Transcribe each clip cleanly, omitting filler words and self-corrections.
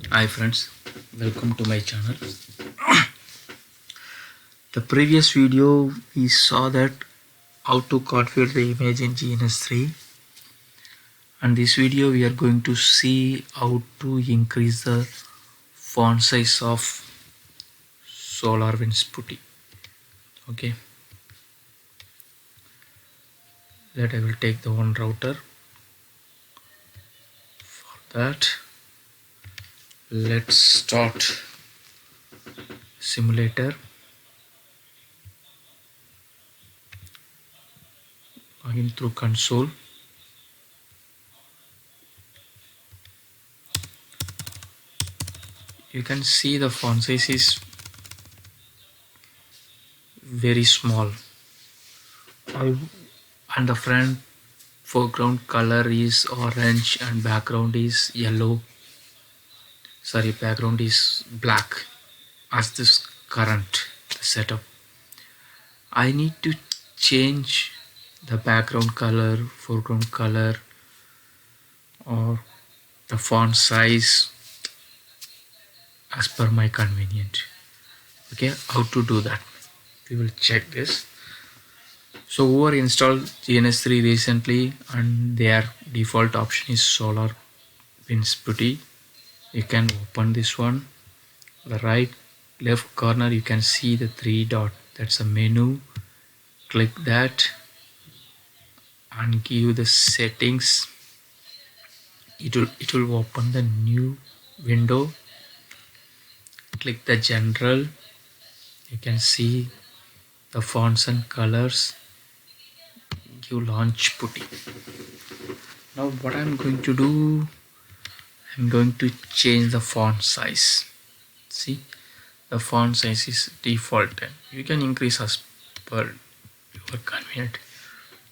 Hi friends, welcome to my channel. The previous video we saw that how to configure the image in GNS3, and this video we are going to see how to increase the font size of Solarwinds Putty. Okay, that I will take the one router. For that, let's start simulator. Login through console. You can see the font size is very small. And the front foreground color is orange and background is yellow. Sorry, background is black as this current setup. I need to change the background color, foreground color, or the font size as per my convenient. Okay, how to do that? We will check this. So over installed GNS3 recently and their default option is Solarwinds Putty. You can open this one. The right left corner you can see the three dot, that's a menu. Click that and give the settings. It will open the new window. Click the general. You can see the fonts and colors. Give launch Putty. Now what I'm going to do, I'm going to change the font size. See, the font size is default 10. You can increase as per your convenient.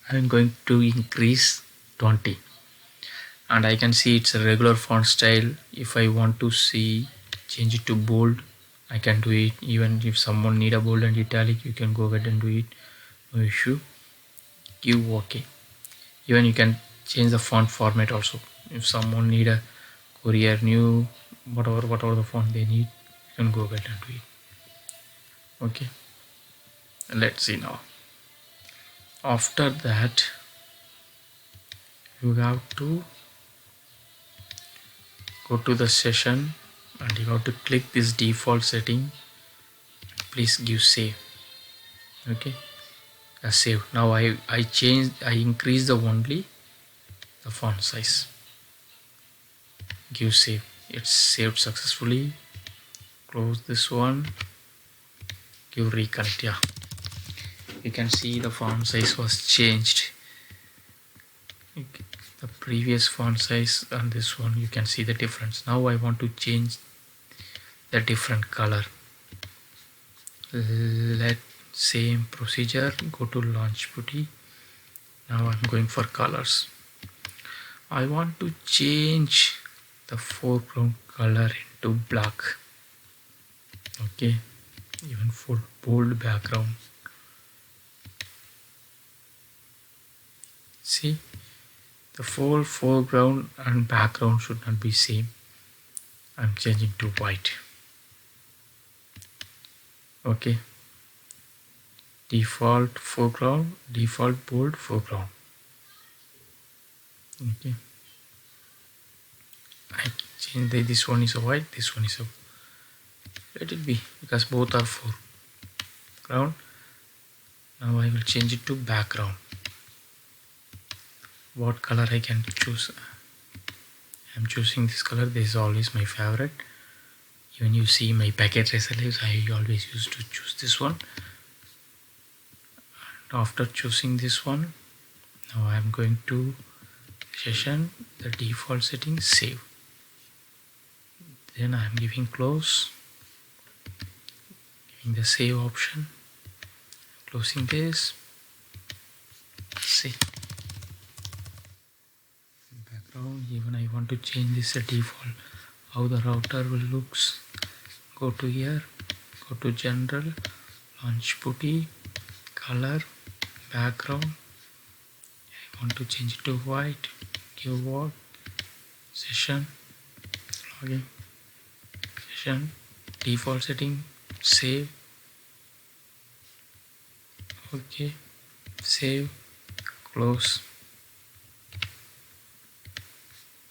I'm going to increase 20, and I can see it's a regular font style. If I want to see change it to bold, I can do it. Even if someone need a bold and italic, you can go ahead and do it, no issue. Give OK. Even you can change the font format also. If someone need a Courier new, whatever the font they need, you can go ahead and do it. Okay, let's see now. After that, you have to go to the session and you have to click this default setting. Please give save. Okay, save. Now I increase the only the font size. Give save. It's saved successfully. Close this one. Give reconnect. Yeah, you can see the font size was changed. The previous font size and this one, you can see the difference. Now I want to change the different color. Let same procedure, go to launch Putty. Now I'm going for colors. I want to change the foreground color into black. Okay, even for bold background. See, the full foreground and background should not be same. I'm changing to white. Okay, default foreground, default bold foreground. Okay, I change this one is a white, this one is a, let it be, because both are foreground. Now I will change it to background. What color I can choose? I'm choosing this color. This is always my favorite. Even you see my packet resolutions, I always used to choose this one. And after choosing this one, now I'm going to session, the default setting, save. Then I'm giving close, giving the save option, closing this. See, background, even I want to change this default, how the router will looks. Go to here, go to general, launch Putty, color, background. I want to change it to white. Give what? Session, login. session, default setting, save. Okay, save, close.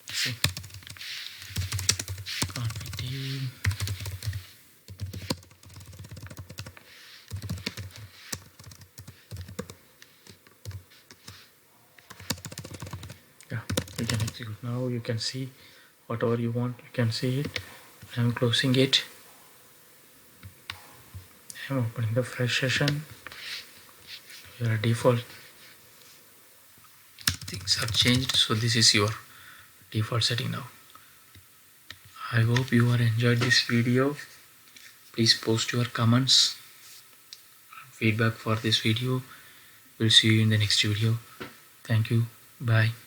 See, config. Yeah, you can execute now. You can see whatever you want. You can see it. I'm closing it. I'm opening the fresh session. Your default things have changed, so this is your default setting now. I hope you are enjoyed this video. Please post your comments, feedback for this video. We'll see you in the next video. Thank you. Bye.